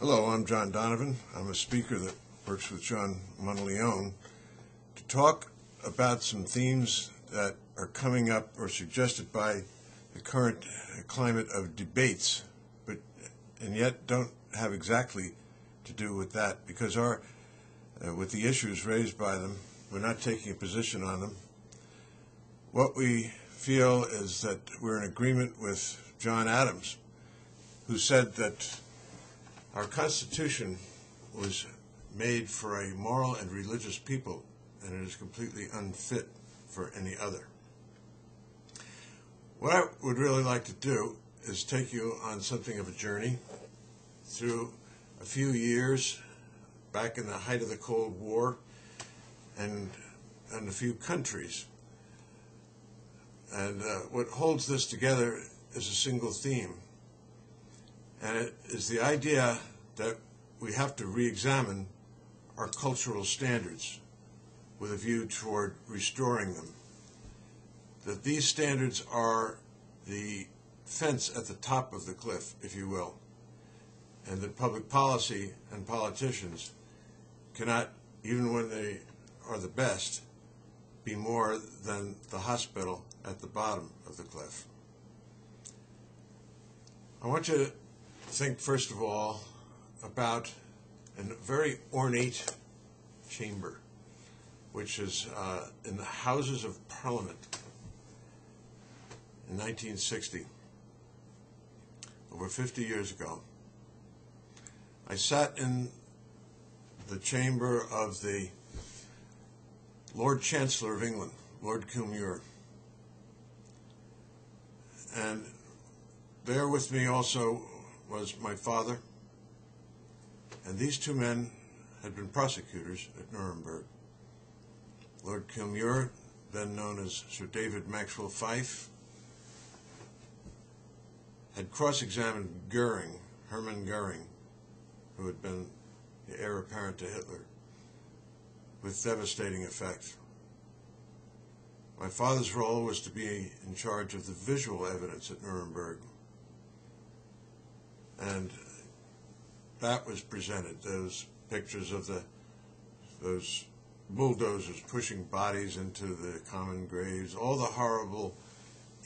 Hello, I'm John Donovan. I'm a speaker that works with John Monteleone to talk about some themes that are coming up or suggested by the current climate of debates, and yet don't have exactly to do with that, because with the issues raised by them, we're not taking a position on them. What we feel is that we're in agreement with John Adams, who said that our Constitution was made for a moral and religious people, and it is completely unfit for any other. What I would really like to do is take you on something of a journey through a few years back in the height of the Cold War and a few countries. And what holds this together is a single theme. And it is the idea that we have to re-examine our cultural standards with a view toward restoring them. That these standards are the fence at the top of the cliff, if you will, and that public policy and politicians cannot, even when they are the best, be more than the hospital at the bottom of the cliff. I want you to think, first of all, about a very ornate chamber, which is in the Houses of Parliament in 1960, over 50 years ago. I sat in the chamber of the Lord Chancellor of England, Lord Kilmuir, and there with me also was my father, and these two men had been prosecutors at Nuremberg. Lord Kilmuir, then known as Sir David Maxwell Fyfe, had cross-examined Goering, Hermann Goering, who had been the heir apparent to Hitler, with devastating effect. My father's role was to be in charge of the visual evidence at Nuremberg, and that was presented, those pictures of those bulldozers pushing bodies into the common graves, all the horrible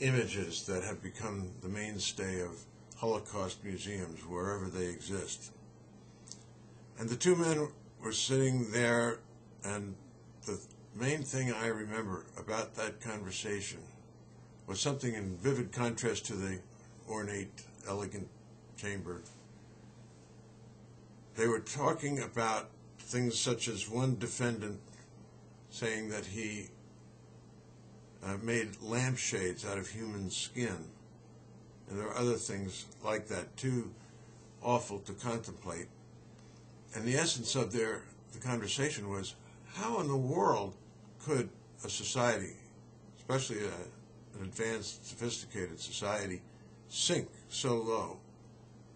images that have become the mainstay of Holocaust museums wherever they exist. And the two men were sitting there, and the main thing I remember about that conversation was something in vivid contrast to the ornate, elegant chamber. They were talking about things such as one defendant saying that he made lampshades out of human skin, and there are other things like that, too awful to contemplate. And the essence of the conversation was, how in the world could a society, especially an advanced, sophisticated society, sink so low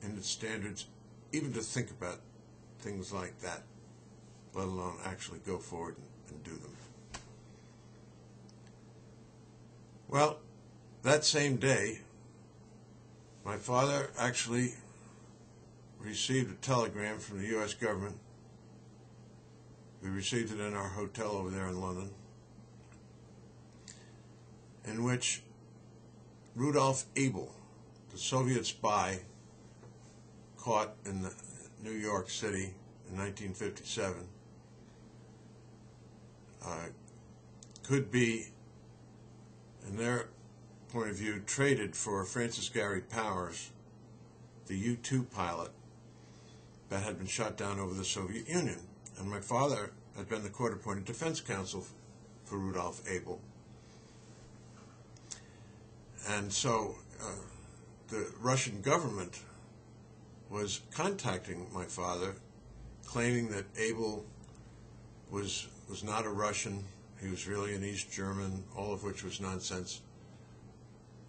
in its standards, even to think about things like that, let alone actually go forward and do them. Well, that same day, my father actually received a telegram from the U.S. government. We received it in our hotel over there in London, in which Rudolf Abel, the Soviet spy caught in New York City in 1957, could be, in their point of view, traded for Francis Gary Powers, the U-2 pilot that had been shot down over the Soviet Union. And my father had been the court-appointed defense counsel for Rudolf Abel. And so the Russian government was contacting my father, claiming that Abel was not a Russian, he was really an East German, all of which was nonsense.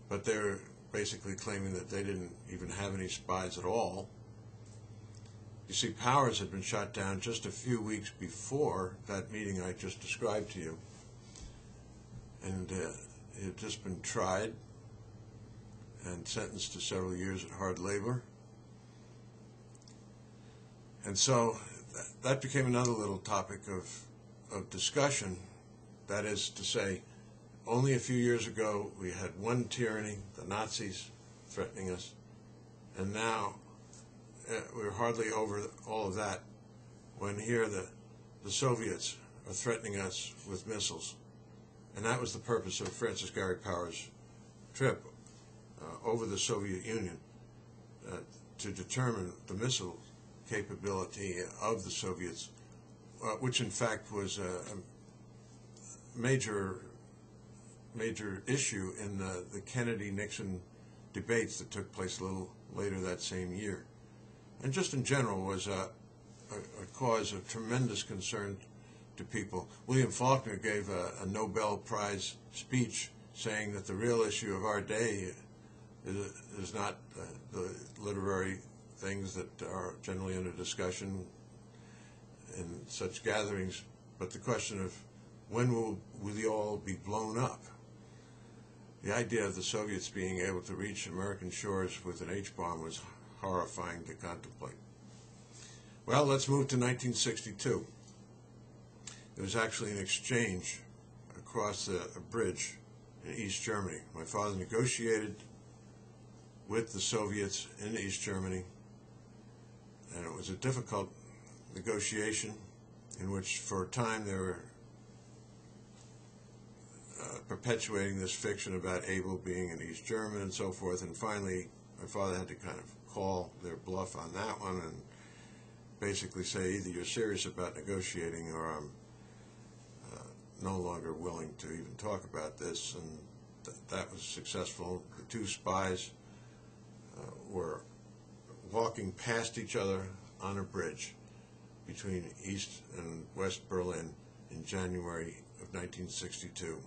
But they're basically claiming that they didn't even have any spies at all. You see, Powers had been shot down just a few weeks before that meeting I just described to you. And he had just been tried and sentenced to several years at hard labor. And so that became another little topic of discussion. That is to say, only a few years ago we had one tyranny, the Nazis, threatening us, and now we're hardly over all of that when here the Soviets are threatening us with missiles. And that was the purpose of Francis Gary Power's trip over the Soviet Union, to determine the missile capability of the Soviets, which in fact was a major issue in the Kennedy-Nixon debates that took place a little later that same year. And just in general was a cause of tremendous concern to people. William Faulkner gave a Nobel Prize speech saying that the real issue of our day is not the literary things that are generally under discussion in such gatherings, but the question of when will we all be blown up? The idea of the Soviets being able to reach American shores with an H-bomb was horrifying to contemplate. Well, let's move to 1962. It was actually an exchange across a bridge in East Germany. My father negotiated with the Soviets in East Germany, and it was a difficult negotiation in which for a time they were perpetuating this fiction about Abel being an East German and so forth, and finally my father had to kind of call their bluff on that one and basically say either you're serious about negotiating or I'm no longer willing to even talk about this, and that was successful. The two spies were walking past each other on a bridge between East and West Berlin in January of 1962.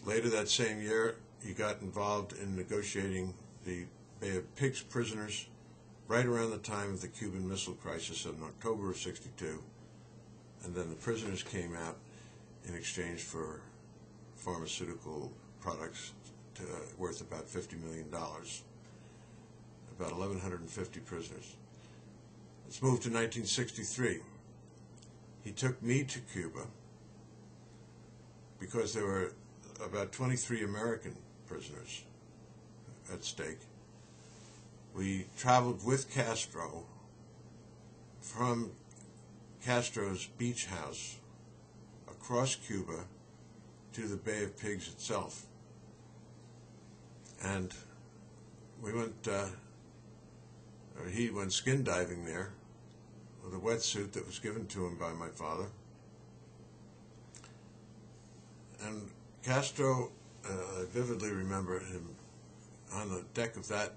Later that same year, he got involved in negotiating the Bay of Pigs prisoners right around the time of the Cuban Missile Crisis in October of '62. And then the prisoners came out in exchange for pharmaceutical products worth about $50 million, about 1,150 prisoners. Let's move to 1963. He took me to Cuba because there were about 23 American prisoners at stake. We traveled with Castro from Castro's beach house across Cuba to the Bay of Pigs itself. And we went, or he went skin diving there with a wetsuit that was given to him by my father. And Castro, I vividly remember him on the deck of that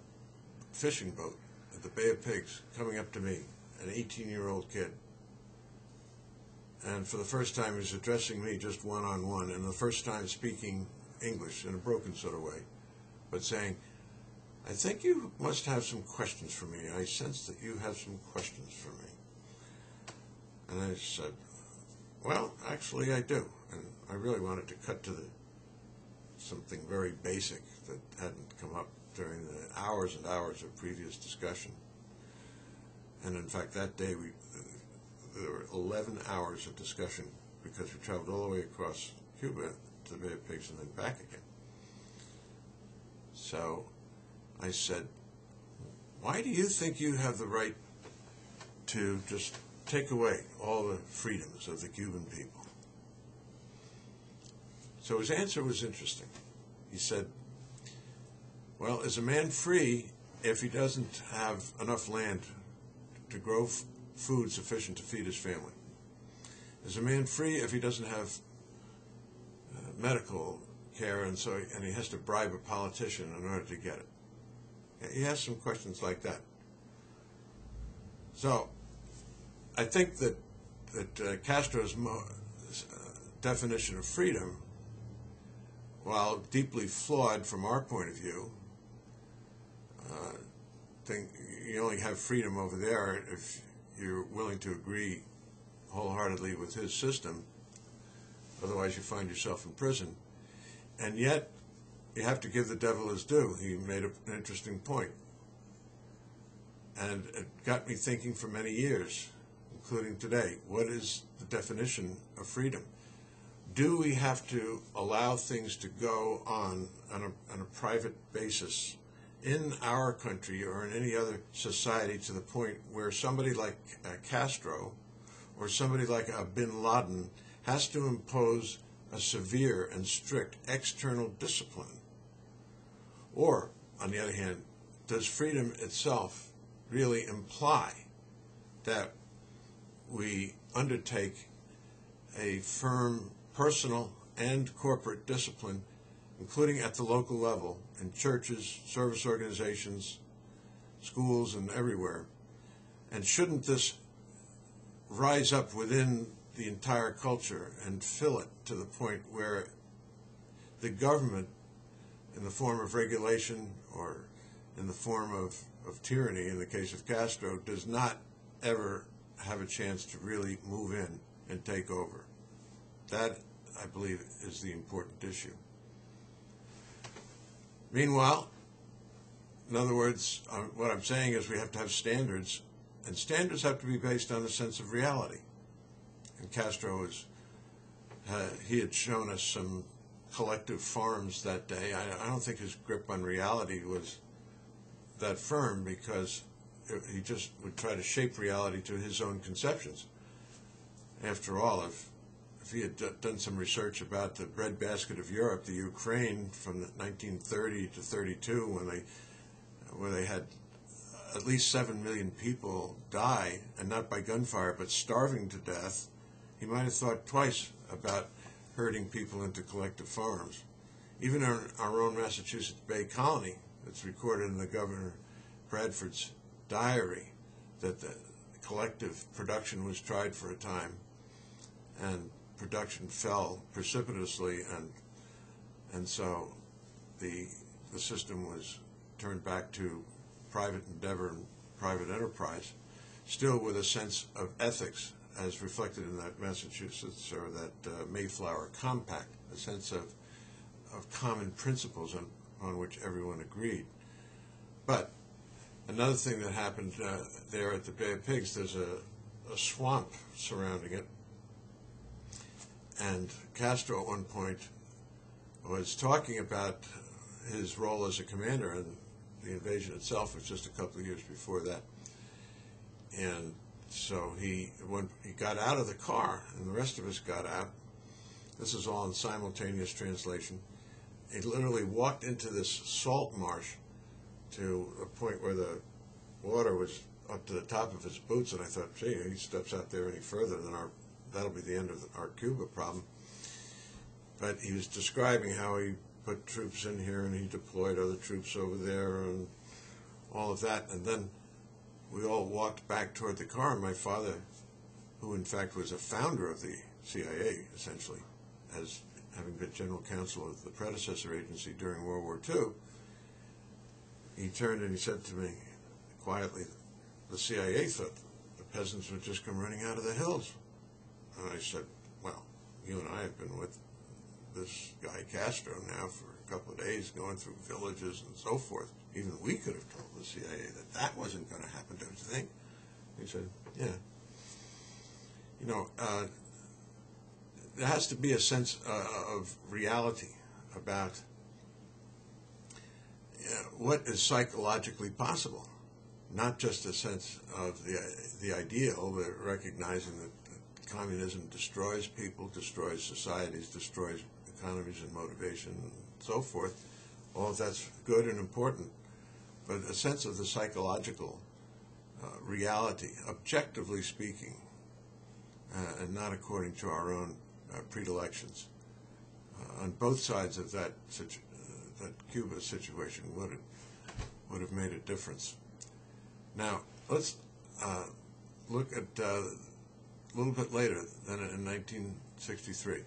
fishing boat at the Bay of Pigs coming up to me, an 18-year-old kid. And for the first time he was addressing me just one-on-one, and the first time speaking English in a broken sort of way, but saying, I think you must have some questions for me. I sense that you have some questions for me. And I said, well, actually I do. And I really wanted to cut to something very basic that hadn't come up during the hours and hours of previous discussion. And in fact, that day there were 11 hours of discussion because we traveled all the way across Cuba to the Bay of Pigs and then back again. So I said, why do you think you have the right to just take away all the freedoms of the Cuban people? So his answer was interesting. He said, well, is a man free if he doesn't have enough land to grow food sufficient to feed his family? Is a man free if he doesn't have medical care and he has to bribe a politician in order to get it? He has some questions like that. So I think that Castro's definition of freedom, while deeply flawed from our point of view, think you only have freedom over there if you're willing to agree wholeheartedly with his system. Otherwise you find yourself in prison. And yet you have to give the devil his due. He made an interesting point. And it got me thinking for many years, including today, what is the definition of freedom? Do we have to allow things to go on a private basis in our country or in any other society to the point where somebody like Castro or somebody like bin Laden has to impose a severe and strict external discipline? Or, on the other hand, does freedom itself really imply that we undertake a firm personal and corporate discipline, including at the local level, in churches, service organizations, schools, and everywhere? And shouldn't this rise up within the entire culture and fill it to the point where the government, in the form of regulation or in the form of tyranny, in the case of Castro, does not ever have a chance to really move in and take over? That, I believe, is the important issue. Meanwhile, in other words, what I'm saying is we have to have standards, and standards have to be based on a sense of reality. And Castro he had shown us some collective farms that day. I don't think his grip on reality was that firm, because he just would try to shape reality to his own conceptions. After all, if he had done some research about the breadbasket of Europe, the Ukraine from 1930 to 32, where they had at least 7 million people die, and not by gunfire, but starving to death, he might have thought twice about herding people into collective farms. Even in our own Massachusetts Bay Colony, it's recorded in the Governor Bradford's diary that the collective production was tried for a time, and production fell precipitously, and so the system was turned back to private endeavor and private enterprise, still with a sense of ethics as reflected in that Massachusetts or that Mayflower Compact, a sense of common principles on which everyone agreed. But another thing that happened there at the Bay of Pigs, there's a swamp surrounding it, and Castro at one point was talking about his role as a commander, and the invasion itself was just a couple of years before that. And so when he got out of the car, and the rest of us got out, this is all in simultaneous translation, he literally walked into this salt marsh to a point where the water was up to the top of his boots, and I thought, gee, he steps out there any further, then that'll be the end of our Cuba problem. But he was describing how he put troops in here and he deployed other troops over there and all of that. And then we all walked back toward the car, and my father, who in fact was a founder of the CIA, essentially, as having been general counsel of the predecessor agency during World War II, he turned and he said to me quietly, the CIA thought the peasants would just come running out of the hills. And I said, well, you and I have been with this guy Castro now for a couple of days, going through villages and so forth. Even we could have told the CIA that wasn't going to happen, don't you think? He said, yeah. You know, there has to be a sense of reality about what is psychologically possible, not just a sense of the ideal, but recognizing that communism destroys people, destroys societies, destroys economies and motivation and so forth. All of that's good and important, but a sense of the psychological reality, objectively speaking, and not according to our own predilections. On both sides of that Cuba situation would have made a difference. Now, let's look at a little bit later than in 1963.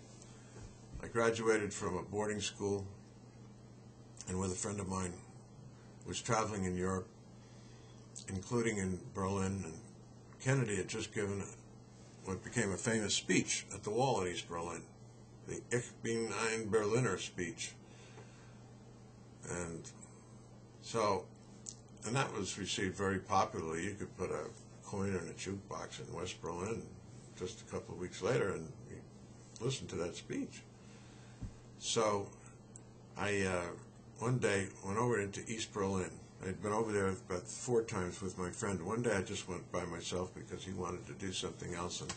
I graduated from a boarding school, and with a friend of mine was traveling in Europe, including in Berlin, and Kennedy had just given what became a famous speech at the wall in East Berlin, the Ich bin ein Berliner speech. And so And that was received very popularly. You could put a coin in a jukebox in West Berlin just a couple of weeks later and listen to that speech. So I one day went over into East Berlin. I'd been over there about 4 times with my friend. One day I just went by myself because he wanted to do something else, and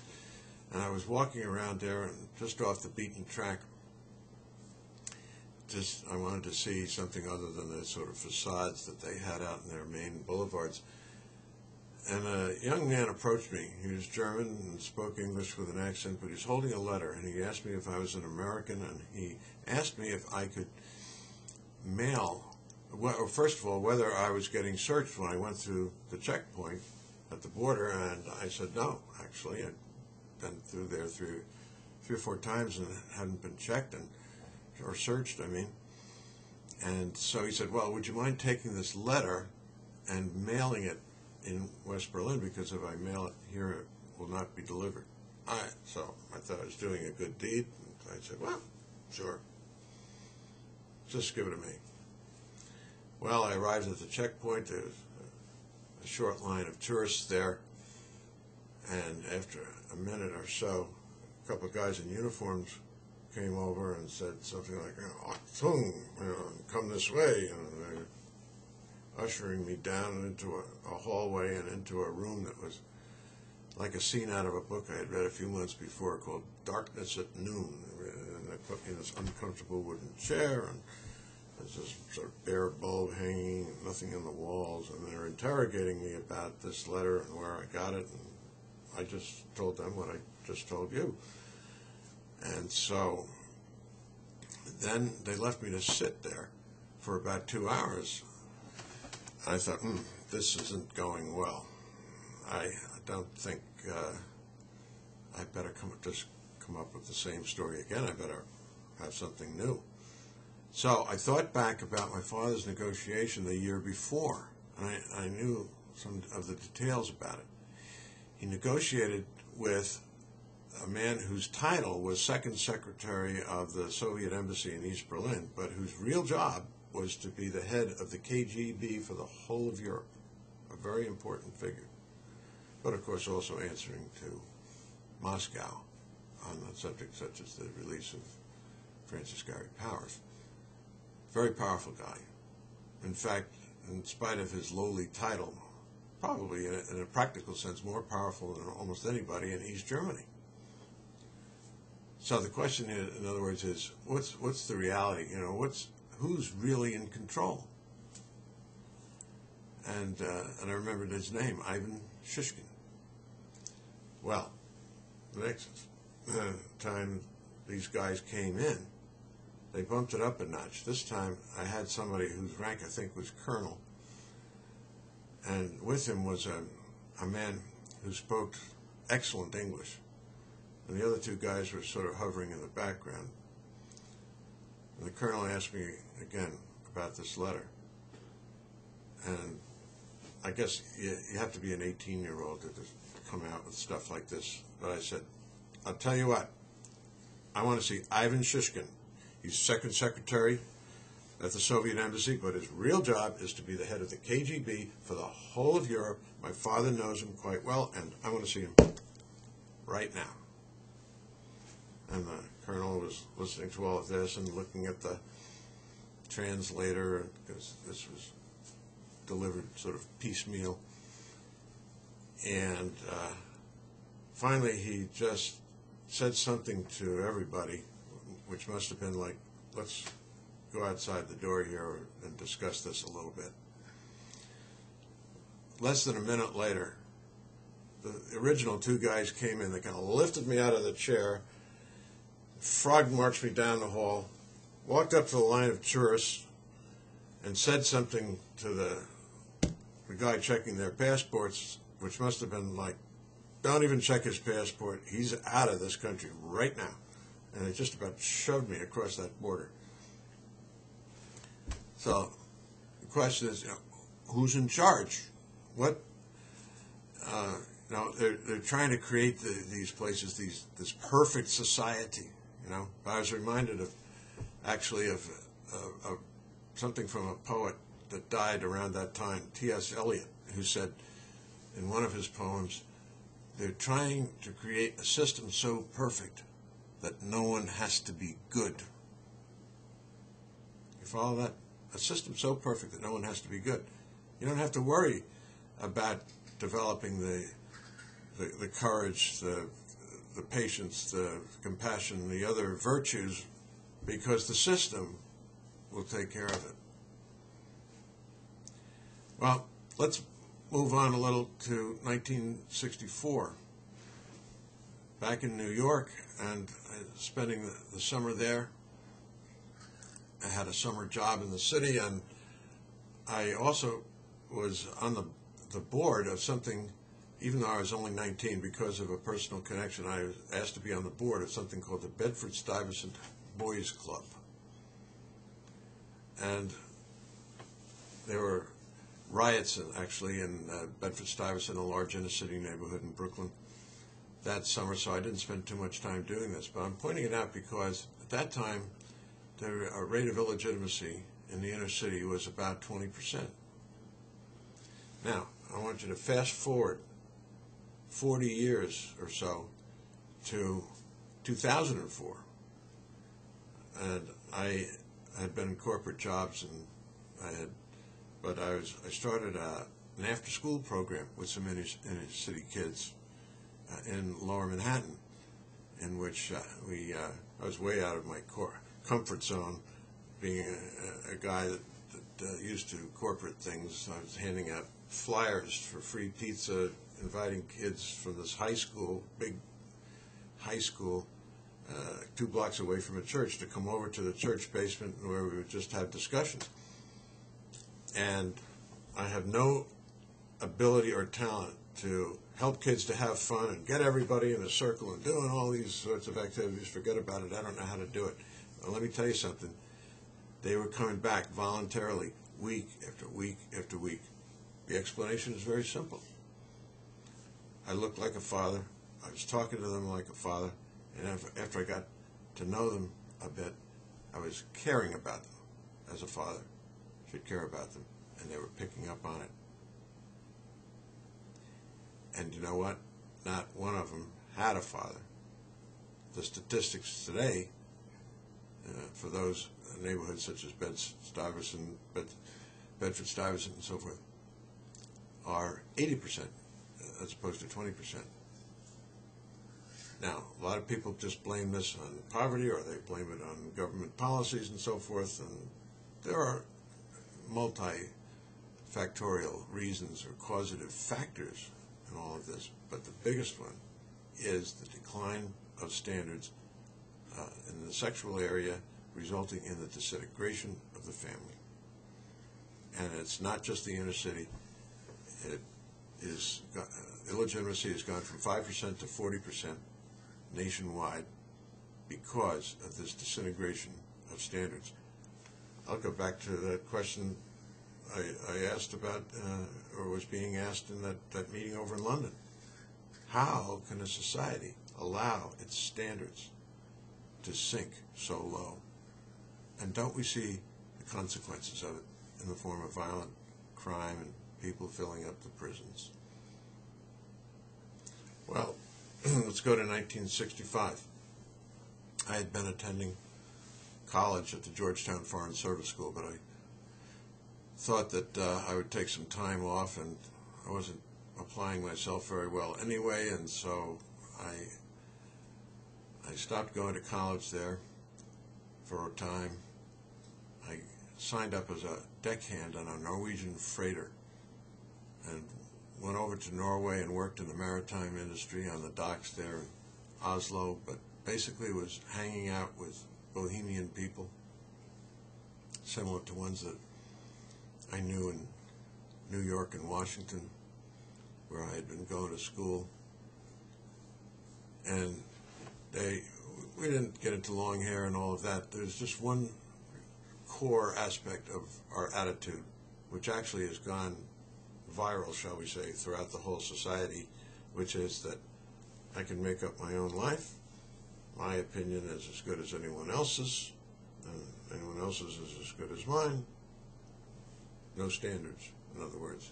I was walking around there and just off the beaten track. I wanted to see something other than the sort of facades that they had out in their main boulevards. And a young man approached me. He was German and spoke English with an accent, but he was holding a letter, and he asked me if I was an American, and he asked me if I could mail, well, first of all, whether I was getting searched when I went through the checkpoint at the border, and I said no, actually. I'd been through there 3 or 4 times and hadn't been checked or searched, I mean. And so he said, well, would you mind taking this letter and mailing it in West Berlin, because if I mail it here, it will not be delivered. So I thought I was doing a good deed. And I said, well, sure. Just give it to me. Well, I arrived at the checkpoint. There was a short line of tourists there. And after a minute or so, a couple of guys in uniforms came over and said something like, Achtung, come this way. And they were ushering me down into a hallway and into a room that was like a scene out of a book I had read a few months before called Darkness at Noon. And they put me in this uncomfortable wooden chair, and there's this sort of bare bulb hanging, nothing on the walls, and they're interrogating me about this letter and where I got it, and I just told them what I just told you. And so then they left me to sit there for about 2 hours. I thought, this isn't going well. I don't think I better just come up with the same story again. I better have something new. So I thought back about my father's negotiation the year before. I knew some of the details about it. He negotiated with a man whose title was Second Secretary of the Soviet Embassy in East Berlin, but whose real job was to be the head of the KGB for the whole of Europe, a very important figure, but of course also answering to Moscow on the subject such as the release of Francis Gary Powers. Very powerful guy. In fact, in spite of his lowly title, probably in a practical sense more powerful than almost anybody in East Germany. So the question is, in other words, is what's the reality? Who's really in control? And I remembered his name, Ivan Shishkin. Well, the next time these guys came in, they bumped it up a notch. This time I had somebody whose rank I think was colonel, and with him was a man who spoke excellent English. And the other 2 guys were sort of hovering in the background. And the colonel asked me again about this letter. And I guess you have to be an 18-year-old to just come out with stuff like this. But I said, I'll tell you what, I want to see Ivan Shishkin. He's Second Secretary at the Soviet Embassy, but his real job is to be the head of the KGB for the whole of Europe. My father knows him quite well, and I want to see him right now. And the colonel was listening to all of this and looking at the translator, because this was delivered sort of piecemeal. And finally he just said something to everybody, which must have been like, let's go outside the door here and discuss this a little bit. Less than a minute later, the original 2 guys came in. They kind of lifted me out of the chair, frog marched me down the hall, walked up to the line of tourists, and said something to the guy checking their passports, which must have been like, don't even check his passport. He's out of this country right now. And they just about shoved me across that border. So the question is, who's in charge? What? They're trying to create these places, this perfect society. I was reminded of something from a poet that died around that time, T.S. Eliot, who said in one of his poems, they're trying to create a system so perfect that no one has to be good. You follow that? A system so perfect that no one has to be good. You don't have to worry about developing the courage, the patience, the compassion, the other virtues, because the system will take care of it. Well, let's move on a little to 1964. Back in New York, and spending the summer there. I had a summer job in the city, and I also was on the board of something, even though I was only 19, because of a personal connection, I was asked to be on the board of something called the Bedford-Stuyvesant Boys Club. And there were riots, actually, in Bedford-Stuyvesant, a large inner-city neighborhood in Brooklyn, that summer, so I didn't spend too much time doing this. But I'm pointing it out because at that time, the rate of illegitimacy in the inner city was about 20%. Now, I want you to fast forward 40 years or so to 2004. And I had been in corporate jobs, and I started an after-school program with some inner city kids in Lower Manhattan, in which I was way out of my comfort zone, being a guy that used to corporate things. I was handing out flyers for free pizza, inviting kids from this big high school, 2 blocks away from a church, to come over to the church basement where we would just have discussions. And I have no ability or talent to help kids to have fun and get everybody in a circle and doing all these sorts of activities. Forget about it. I don't know how to do it. Well, let me tell you something. They were coming back voluntarily week after week after week. The explanation is very simple. I looked like a father. I was talking to them like a father. And after I got to know them a bit, I was caring about them as a father should care about them. And they were picking up on it. And you know what? Not one of them had a father. The statistics today, for those neighborhoods such as Bedford-Stuyvesant and so forth, are 80% as opposed to 20%. Now, a lot of people just blame this on poverty, or they blame it on government policies and so forth, and there are multifactorial reasons or causative factors in all of this, but the biggest one is the decline of standards in the sexual area, resulting in the disintegration of the family. And it's not just the inner city. Illegitimacy has gone from 5% to 40% nationwide because of this disintegration of standards. I'll go back to that question I asked about, or was being asked in that meeting over in London. How can a society allow its standards to sink so low? And don't we see the consequences of it in the form of violent crime and people filling up the prisons? Well, let's go to 1965. I had been attending college at the Georgetown Foreign Service School, but I thought that I would take some time off, and I wasn't applying myself very well anyway, and so I stopped going to college there for a time. I signed up as a deckhand on a Norwegian freighter and went over to Norway and worked in the maritime industry on the docks there in Oslo, but basically was hanging out with bohemian people, similar to ones that I knew in New York and Washington, where I had been going to school. And we didn't get into long hair and all of that. There's just one core aspect of our attitude, which actually has gone viral, shall we say, throughout the whole society, which is that I can make up my own life. My opinion is as good as anyone else's, and anyone else's is as good as mine. no standards, in other words,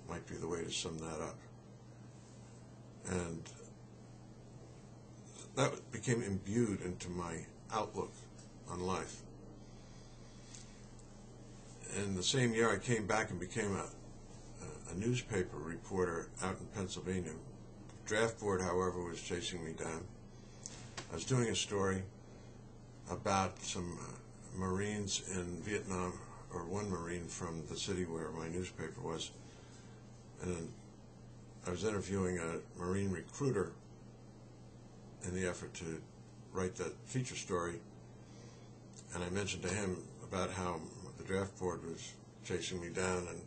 might be the way to sum that up. And that became imbued into my outlook on life. In the same year, I came back and became a newspaper reporter out in Pennsylvania. The draft board, however, was chasing me down. I was doing a story about some Marines in Vietnam, or one Marine from the city where my newspaper was, and I was interviewing a Marine recruiter in the effort to write that feature story, and I mentioned to him about how the draft board was chasing me down, and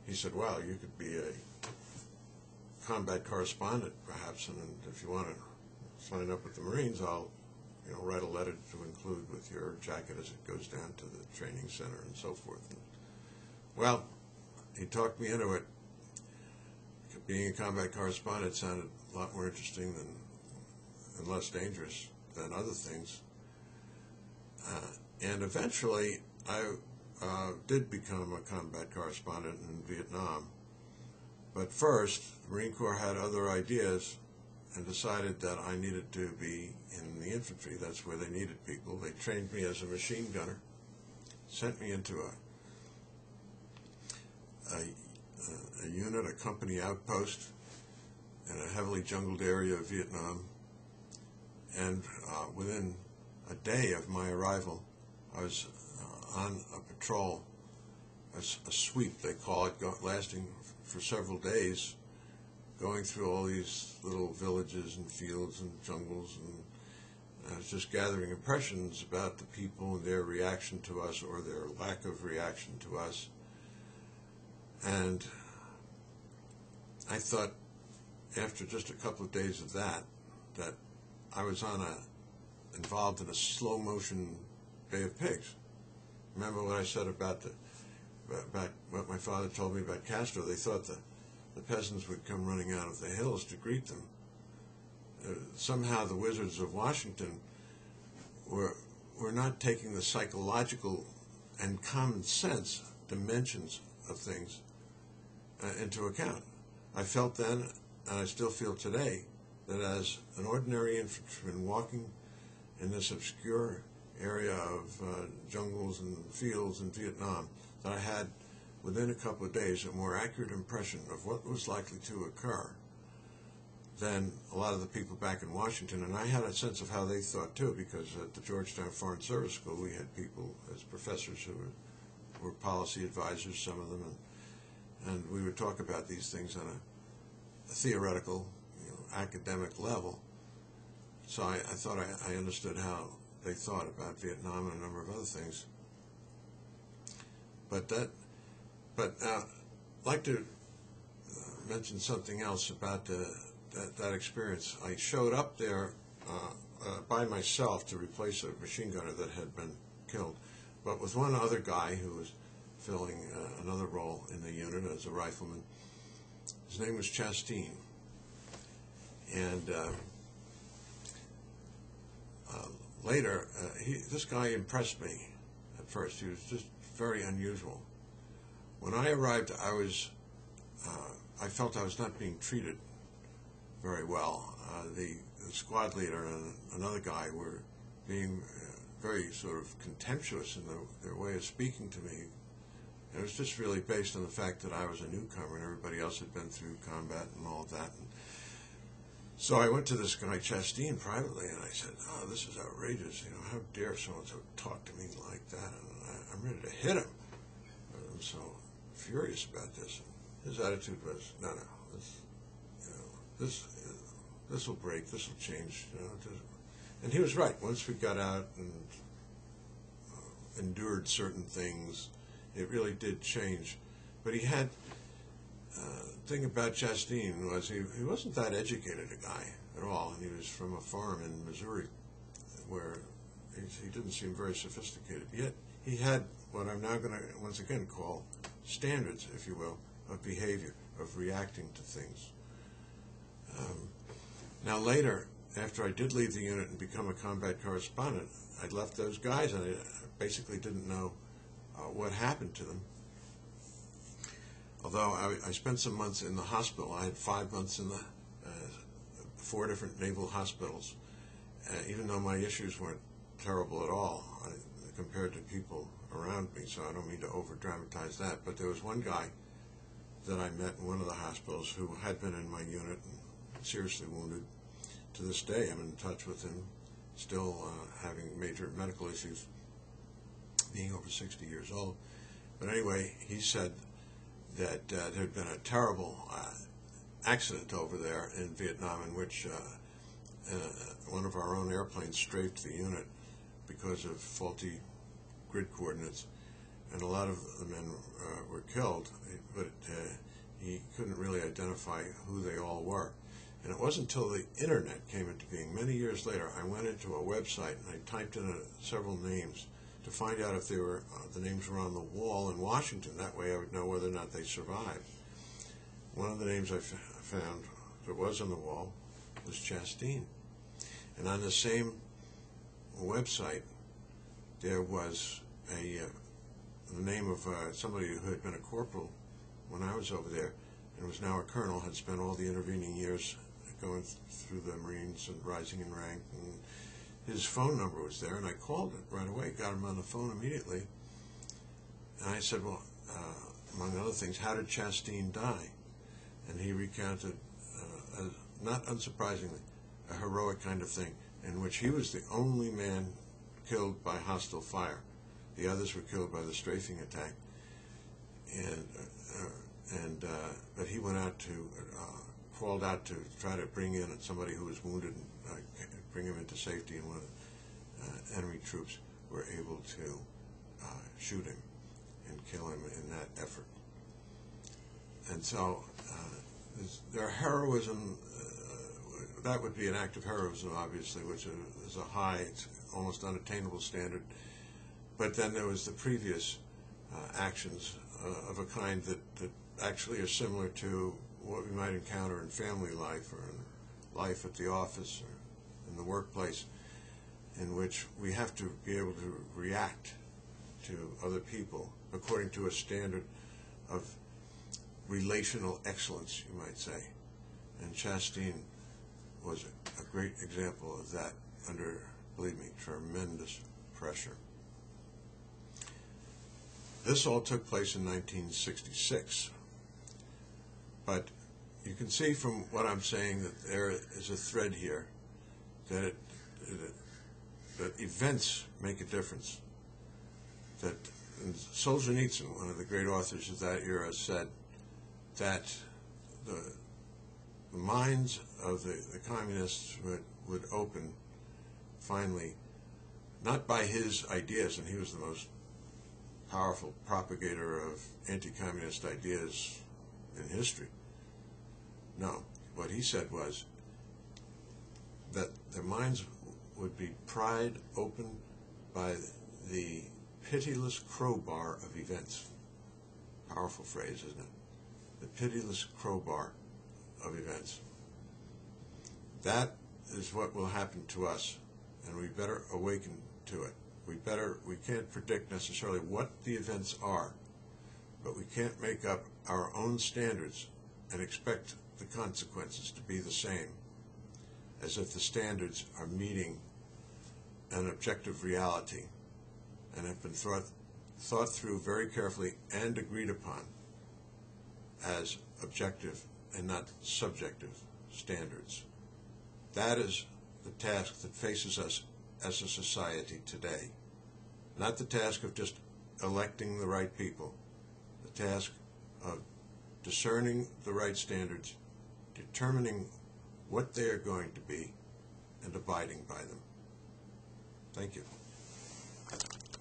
he said, "Well, you could be a combat correspondent, perhaps, and if you want to sign up with the Marines, I'll, write a letter to include with your jacket as it goes down to the training center and so forth." And, well, he talked me into it. Being a combat correspondent sounded a lot more interesting and less dangerous than other things. And eventually, I did become a combat correspondent in Vietnam. But first, the Marine Corps had other ideas and decided that I needed to be in the infantry. That's where they needed people. They trained me as a machine gunner, sent me into a unit, a company outpost in a heavily jungled area of Vietnam. And within a day of my arrival, I was on a patrol, a sweep they call it, lasting for several days, going through all these little villages and fields and jungles, and I was just gathering impressions about the people and their reaction to us or their lack of reaction to us. And I thought, after just a couple of days of that I was involved in a slow motion Bay of Pigs. Remember what I said about what my father told me about Castro? They thought the peasants would come running out of the hills to greet them. Somehow the wizards of Washington were not taking the psychological and common sense dimensions of things into account. I felt then, and I still feel today, that as an ordinary infantryman walking in this obscure area of jungles and fields in Vietnam, that I had, within a couple of days, a more accurate impression of what was likely to occur than a lot of the people back in Washington. And I had a sense of how they thought, too, because at the Georgetown Foreign Service School, we had people as professors who were policy advisors, some of them, and we would talk about these things on a theoretical, academic level. So I thought I understood how they thought about Vietnam and a number of other things. But I'd like to mention something else about that experience. I showed up there by myself to replace a machine gunner that had been killed, but with one other guy who was filling another role in the unit as a rifleman. His name was Chasteen. And later, this guy impressed me at first. He was just very unusual. When I arrived, I felt I was not being treated very well. The squad leader and another guy were being very sort of contemptuous in their way of speaking to me. It was just really based on the fact that I was a newcomer and everybody else had been through combat and all of that. And so I went to this guy Chasteen privately, and I said, "Oh, this is outrageous. How dare so-and-so talk to me like that?" And I'm ready to hit him. I'm so furious about this. And his attitude was, "No, this will break. This will change." And he was right. Once we got out and endured certain things, it really did change. But he had, the thing about Chasteen was he wasn't that educated a guy at all, and he was from a farm in Missouri where he didn't seem very sophisticated. Yet he had what I'm now going to once again call standards, if you will, of behavior, of reacting to things. Now later, after I did leave the unit and become a combat correspondent, I left those guys, and I basically didn't know what happened to them. although I spent some months in the hospital. I had 5 months in the 4 different naval hospitals. Even though my issues weren't terrible at all compared to people around me, so I don't mean to over-dramatize that, but there was one guy that I met in one of the hospitals who had been in my unit and seriously wounded. To this day, I'm in touch with him, still having major medical issues, being over 60 years old. But anyway, he said that there had been a terrible accident over there in Vietnam in which one of our own airplanes strafed the unit because of faulty grid coordinates, and a lot of the men were killed, but he couldn't really identify who they all were. And it wasn't until the internet came into being, many years later, I went into a website and I typed in several names to find out if they were the names were on the wall in Washington. That way I would know whether or not they survived. One of the names I found that was on the wall was Chastain. And on the same website, there was the name of somebody who had been a corporal when I was over there and was now a colonel, had spent all the intervening years going through the Marines and rising in rank. And his phone number was there, and I called it right away, got him on the phone immediately. And I said, well, among other things, how did Chastain die? And he recounted, not unsurprisingly, a heroic kind of thing in which he was the only man killed by hostile fire. The others were killed by the strafing attack. But he went out to, crawled out to try to bring in somebody who was wounded and bring him into safety, and one of the enemy troops were able to shoot him and kill him in that effort. And so their heroism, that would be an act of heroism, obviously, which is a high, almost unattainable standard. But then there was the previous actions of a kind that actually are similar to what we might encounter in family life or in life at the office or in the workplace, in which we have to be able to react to other people according to a standard of relational excellence, you might say. And Chastain was a great example of that under, believe me, tremendous pressure. This all took place in 1966. But you can see from what I'm saying that there is a thread here, that that events make a difference. That Solzhenitsyn, one of the great authors of that era, said that the minds of the communists would open finally, not by his ideas, and he was the most powerful propagator of anti-communist ideas in history. No, what he said was that their minds would be pried open by the pitiless crowbar of events. Powerful phrase, isn't it? The pitiless crowbar of events. That is what will happen to us, and we better awaken to it. We can't predict necessarily what the events are, but we can't make up our own standards and expect the consequences to be the same, as if the standards are meeting an objective reality and have been thought through very carefully and agreed upon as objective and not subjective standards. That is the task that faces us as a society today. Not the task of just electing the right people, the task of discerning the right standards, determining what they are going to be, and abiding by them. Thank you.